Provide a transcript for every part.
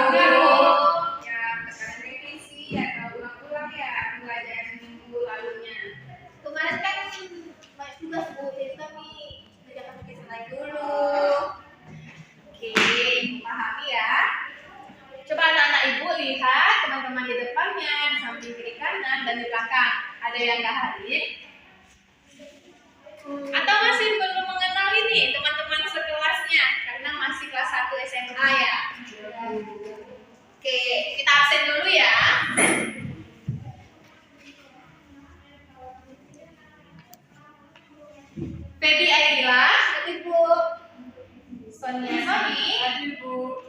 Ya, sekarang revisi atau ulang-ulang ya pelajaran minggu lalunya. Kemarin kan banyak tugas Bu, jadi kami kerjakan tugas lain dulu. Oke, pahami ya. Coba anak-anak ibu lihat teman-teman di depannya, di samping kiri kanan dan di belakang. Ada yang nggak hadir? Atau masih belum mengenali nih teman-teman sekelasnya karena masih kelas 1 SMA ya. Oke, kita absen dulu ya. Feby Aidila, Hadir Bu. Sonia Soni, Hadir Bu.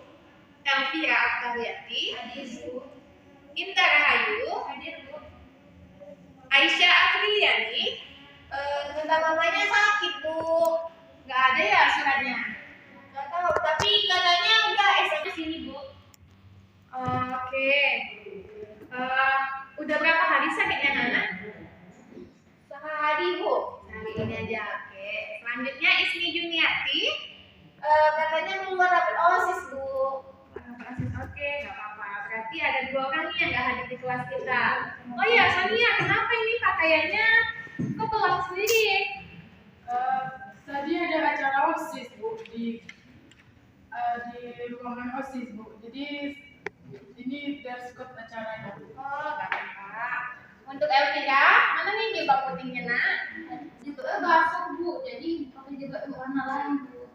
Elvira Octaviati, Hadir Bu. Indah Rahayu, Hadir Bu. Aisyah Apriliani. Tentang mamanya sakit Bu. Nggak ada ya suratnya? Nggak tahu, tapi katanya udah SMS sini Bu. Oke. Udah berapa hari sakitnya Nana? Sehari Bu. Nah, ini aja. Oke. Selanjutnya Ismi Juniati. Katanya keluar dapet OSIS Bu. Oke, nggak apa-apa. Berarti ada 2 orang nih yang nggak hadir di kelas kita. Oh iya, Sonia, kenapa ini pakaiannya kok gelap sendiri? Tadi ada acara OSIS Bu di ruangan OSIS Bu. Jadi ini dress code acaranya. Oh, nggak apa-apa. Untuk Elvira, mana nih jilbab putihnya nak? Juga basah Bu, jadi pakai juga warna lain Bu.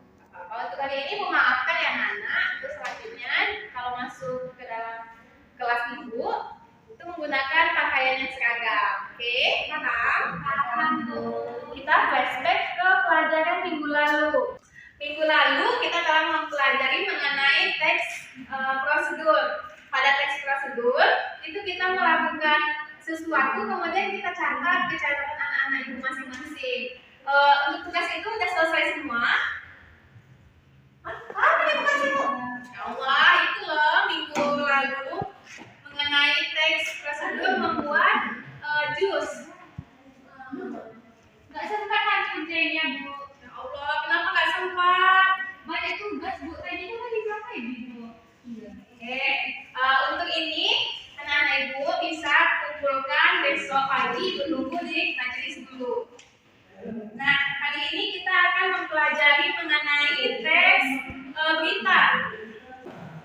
Untuk kali ini memaafkan ya Nana. Untuk selanjutnya kalau masuk ke dalam kelas ibu itu menggunakan pakaian yang seragam. Oke, paham? Paham Bu. Kita flashback ke pelajaran minggu lalu. Minggu lalu kita telah mempelajari mengenai teks prosedur. Pada teks prosedur itu kita melakukan sesuatu kemudian kita catat di catatan anak-anak ibu masing-masing. Untuk tugas itu udah selesai semua. Apa yang bukan sih Bu? Ya Allah, itu loh minggu lalu mengenai teks prosedur membuat jus. Nggak sempat kan kerjanya Bu. Ya Allah, kenapa nggak sempat? Banyak tugas Bu, tadi itu kan dipakai Bu. Iya. Oke, untuk ini anak-anak ibu bisa kumpulkan besok pagi menunggu di majelis dulu. Nah, kali ini kita akan mempelajari mengenai teks berita.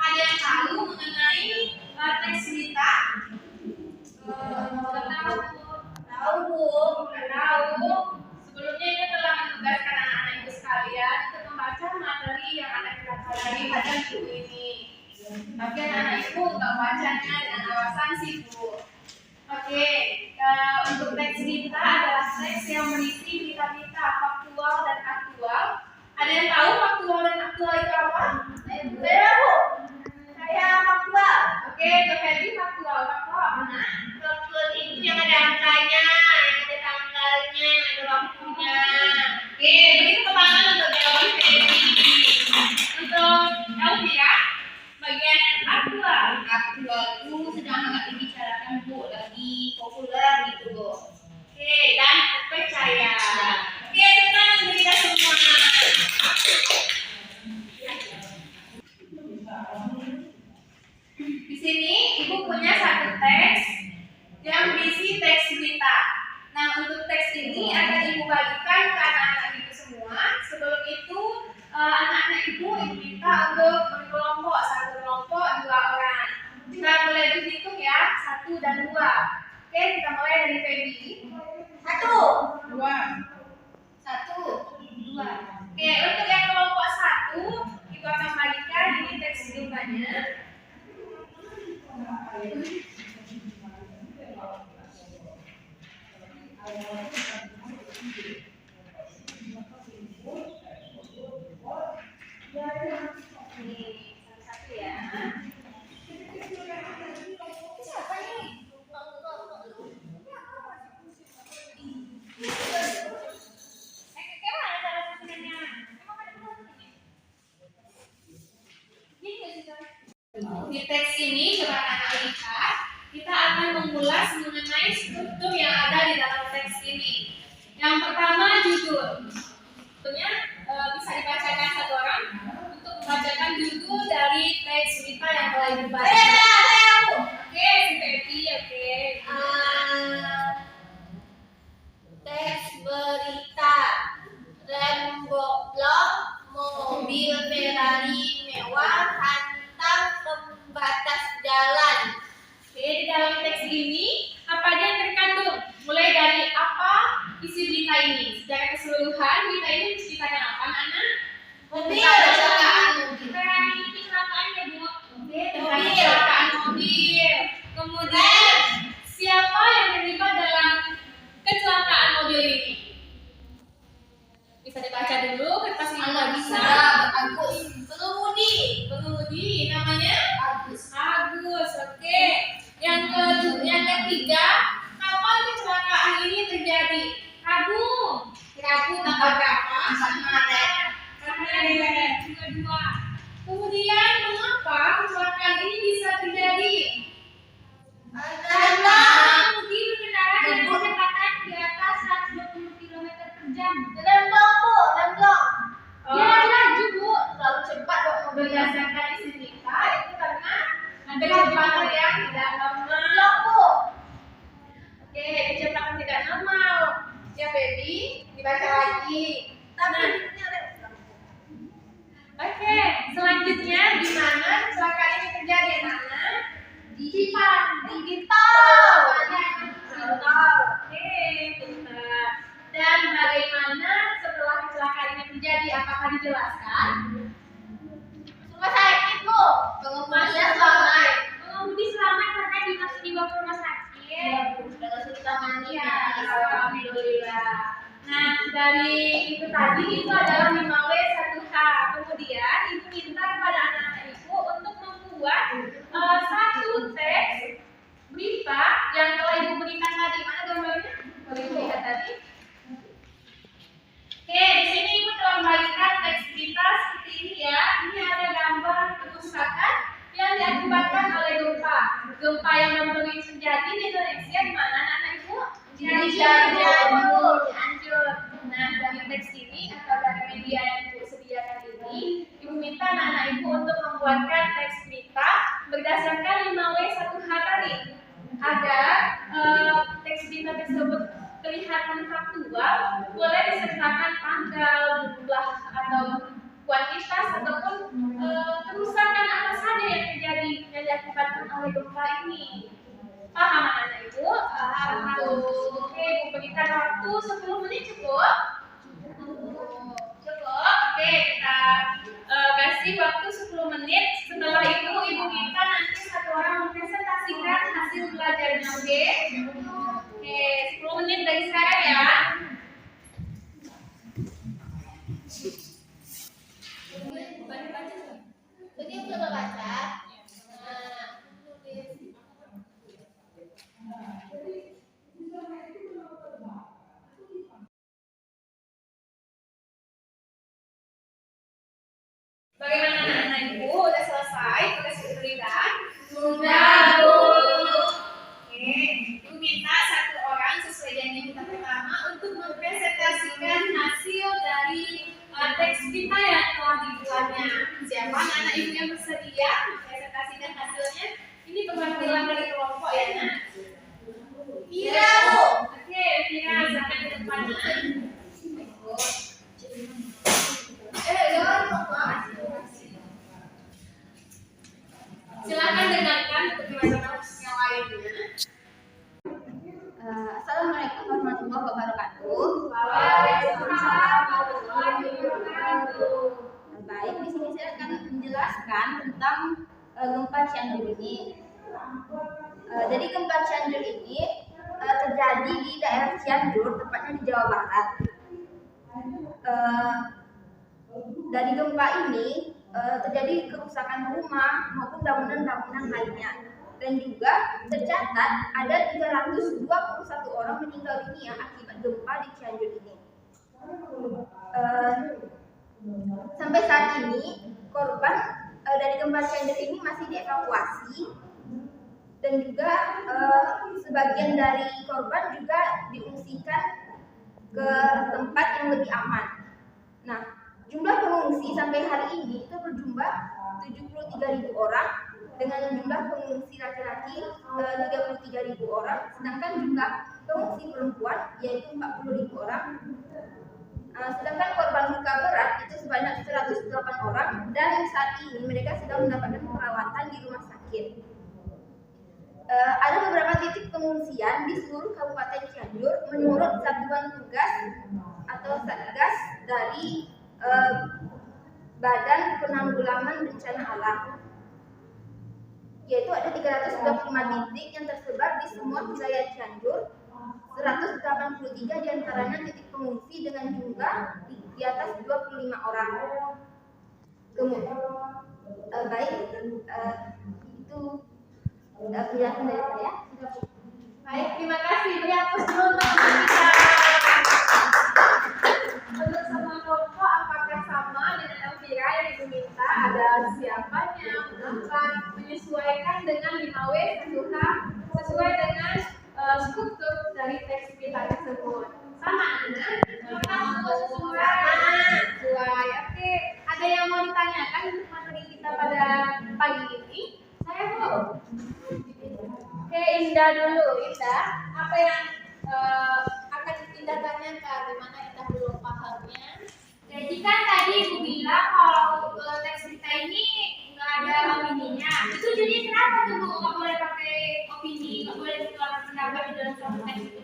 Ada yang tahu mengenai teks berita? Tahu Bu. Nggak tahu. Sebelumnya ini telah menugaskan anak-anak ibu sekalian untuk membaca materi yang akan kita pelajari pada minggu ini. Tapi anak-anak ibu nggak bacanya dengan alasan sih Bu. Oke, untuk teks berita adalah teks yang berisi berita-berita faktual dan aktual. Ada yang tahu faktual dan aktual itu apa? Saya Bu. Saya faktual. Oke, untuk Feby faktual. Faktual apa nak? Faktual itu yang ada angkanya, yang ada tanggalnya, yang ada waktunya. Oke, beri tepuk tangan untuk jawaban Feby. Untuk Elvira, bagian aktual. Aktual itu sedang hangat dibicarakan Bu, lagi populer gitu Bu. Oke, dan percaya. Oke, tenang untuk kita semua. Di sini ibu punya satu teks yang berisi teks berita. Nah, untuk teks ini akan ibu bagikan ke anak-anak ibu semua. Sebelum itu anak-anak ibu minta untuk berkelompok, satu kelompok 2 orang. Kita mulai berhitung ya, 1 dan 2. Oke, kita mulai dari Feby. 1, 2. 1, 2. Oke, untuk yang kelompok 1, ibu akan bagikan ini teks beritanya. Ini satu-satu ya. Siapa nih? Kemana cara susunannya? Emang ada ini? Gini nggak sih, Coy? Di teks ini, coba anak-anak lihat, kita akan mengulas mengenai struktur yang ada di dalam teks ini. Yang pertama, judul. Tentunya bisa dibacakan satu orang untuk membacakan judul dari dari teks berita yang telah dibaca. Oke, si Pepi, oke. Teks berita. Remblong mobil Ferrari mewah hantam pembatas jalan. Oke, di dalam teks ini apa aja yang terkandung? Mulai dari apa isi berita ini? Secara keseluruhan, berita ini menceritakan apa, anak? Mobil kecelakaan mobil. Kecelakaan ya, Bu. Tentang Mobil. kecelakaan mobil. Kemudian siapa yang terlibat dalam kecelakaan mobil ini? Bisa dibaca dulu kertasnya. Anak bisa. Agus. Pengemudi namanya Agus. Agus. Oke. Yang ketiga, kapan kecelakaan ini terjadi? Rabu tanggal berapa? 4 Maret. Kedua. Kemudian mengapa kecelakaan ini bisa terjadi? Karena Mungkin kendaraan yang kecepatan di atas 120 km per jam. remblong, Bu, remblong. Dia laju, Bu. Terlalu cepat kok mobilnya. Berdasarkan isi berita itu karena ada kecepatan yang tidak normal. Remblong, Bu. Oke, kecepatan tidak normal. Ya, Baby, dibaca lagi. Tapi Nah, ini remblong. oke, selanjutnya di mana kecelakaan ini terjadi, anak-anak? Di Jepang. Oke, pintar. Dan bagaimana setelah kecelakaan ini terjadi? Apakah dijelaskan? Rumah sakit, Bu. Pengemudinya selamat. Pengemudi selamat karena masih dibawa ke rumah sakit. Sudah langsung ditangani. Iya, alhamdulillah. Nah, dari itu tadi itu adalah 5W 1H. Kemudian ibu minta kepada anak-anak ibu untuk membuat satu teks berita yang telah ibu berikan tadi. Mana gambarnya? Boleh ibu lihat tadi? Oke, di sini ibu telah membagikan teks berita seperti ini ya. Ini ada gambar kerusakan yang diakibatkan oleh gempa. Gempa yang baru terjadi di Indonesia di mana anak-anak ibu? Di Cianjur. Nah, dari teks ini atau dari media yang ibu sediakan ini, ibu minta anak-anak ibu untuk membuatkan teks berita berdasarkan 5W 1H tadi agar teks berita tersebut kelihatan faktual, boleh disertakan tanggal, jumlah atau kuantitas ataupun kerusakan apa saja yang terjadi yang diakibatkan oleh gempa ini. Paham anak-anak ibu? Paham. Oke, ibu berikan waktu 10 menit cukup? Cukup? Oke, kita kasih waktu 10 menit. Setelah itu ibu minta nanti satu orang mempresentasikan hasil belajarnya, oke? Oke, 10 menit dari sekarang ya. Jadi yang coba baca. Bagaimana anak-anak ibu? Udah selesai tugas tulisan? Sudah, Bu. Oke, ibu minta satu orang sesuai janji kita pertama untuk mempresentasikan hasil dari teks berita yang telah dibuatnya. Siapa anak-anak ibu yang bersedia mempresentasikan hasilnya? Ini perwakilan dari kelompok ya, Nak? Iya, Bu. Oke, Vira, silakan ke depan. Silakan dengarkan untuk dibacakan yang lainnya. Assalamualaikum warahmatullahi wabarakatuh. Waalaikumsalam warahmatullahi wabarakatuh. Baik, di sini saya akan menjelaskan tentang gempa Cianjur ini. Jadi gempa Cianjur ini terjadi di daerah Cianjur, tepatnya di Jawa Barat. Dari gempa ini terjadi kerusakan rumah maupun bangunan-bangunan lainnya. Dan juga tercatat ada 321 orang meninggal dunia akibat gempa di Cianjur ini. Sampai saat ini korban dari gempa Cianjur ini masih dievakuasi, dan juga sebagian dari korban juga diungsikan ke tempat yang lebih aman. Nah, jumlah pengungsi sampai hari ini itu berjumlah 73.000 orang dengan jumlah pengungsi laki-laki 33.000 orang, sedangkan jumlah pengungsi perempuan yaitu 40.000 orang. Sedangkan korban luka berat itu sebanyak 108 orang dan saat ini mereka sedang mendapatkan perawatan di rumah sakit. Ada beberapa titik pengungsian di seluruh Kabupaten Cianjur menurut Satuan Tugas atau Satgas dari Badan Penanggulangan Bencana Alam, yaitu ada 325 titik yang tersebar di semua wilayah Cianjur. 183 diantaranya titik pengungsi dengan jumlah di atas 25 orang. Kemudian, itu penjelasan dari saya. Baik, terima kasih. Beri hapus dulu untuk kita. Untuk semua kelompok, apakah sama dengan Elvira yang Ibu minta? Ada siapanya, mengapa, menyesuaikan dengan 5W 1H sesuai dengan struktur dari teks kita tersebut. Sama, Ana? Sesuai. Oke, ada yang mau ditanyakan untuk materi kita pada pagi ini? Saya mau. Oke, Indah dulu. Indah, apa yang akan Indah tanyakan? Di mana Indah belum pahamnya? Jadi kan tadi Ibu bilang kalau teks kita ini nggak ada opininya. Itu jadi kenapa tuh Bu nggak boleh pakai opini, nggak boleh dikeluarkan pendapat di dalam suatu teks itu?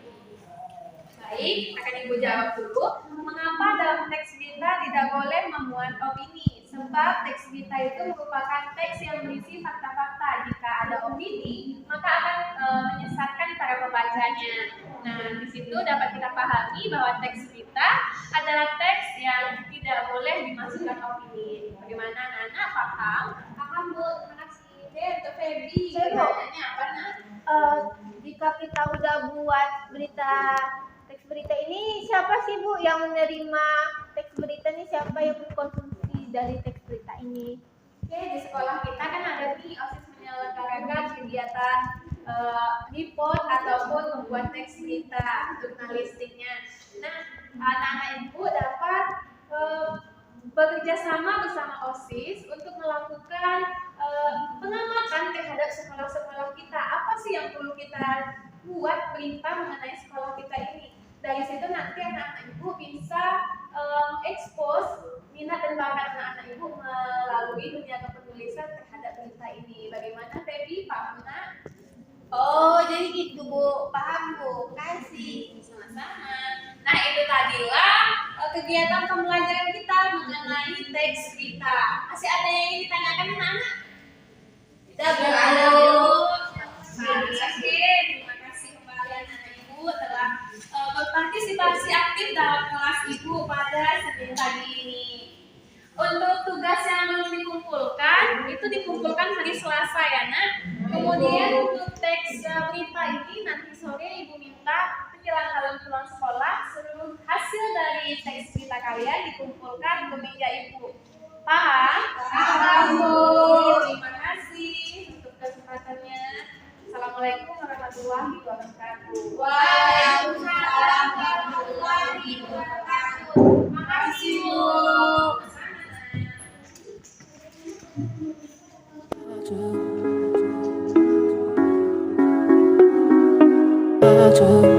Baik, akan Ibu jawab dulu. Mengapa dalam teks kita tidak boleh memuat opini? Sebab teks kita itu merupakan teks yang berisi fakta-fakta. Jika ada opini, maka akan menyesatkan para pembacanya. Nah, di situ dapat kita pahami bahwa teks kita adalah teks yang tidak boleh dimasukkan opini. Bagaimana anak-anak paham? Paham Bu, terima kasih. Oke, untuk Feby, Saya mau. pertanyaannya apa, Nak? Jika kita udah buat teks berita ini, siapa sih Bu yang menerima teks berita ini? Siapa yang mengkonsumsi dari teks berita ini? Oke, di sekolah kita kan ada nih OSIS menyelenggarakan kegiatan report ataupun membuat teks berita jurnalistiknya. Nah, anak-anak ibu dapat bekerja sama bersama OSIS untuk melakukan pengamatan terhadap sekolah-sekolah kita. Apa sih yang perlu kita buat berita mengenai sekolah kita ini? Dari situ nanti anak-anak ibu bisa expose minat dan bakat anak-anak ibu melalui dunia kepenulisan terhadap berita ini. Bagaimana Feby, paham nak? Oh, jadi gitu Bu. Paham Bu. Kasih. Sama-sama. Nah, itu tadilah kegiatan pembelajaran kita mengenai teks berita. Masih ada yang ingin ditanyakan anak-anak? Tidak Bu. Oke, terima kasih kembali anak-anak ibu telah berpartisipasi aktif dalam kelas ibu pada Senin pagi ini. Untuk tugas yang belum dikumpulkan, itu dikumpulkan hari Selasa ya nak. Kemudian untuk teks berita ini nanti sore ibu minta menjelang kalian pulang sekolah seluruh hasil dari teks berita kalian dikumpulkan ke meja ibu. Paham? Paham, Bu. Terima kasih untuk kesempatannya. Assalamualaikum warahmatullahi wabarakatuh. Waalaikumsalam warahmatullahi wabarakatuh. Terima kasih Bu. Sama-sama.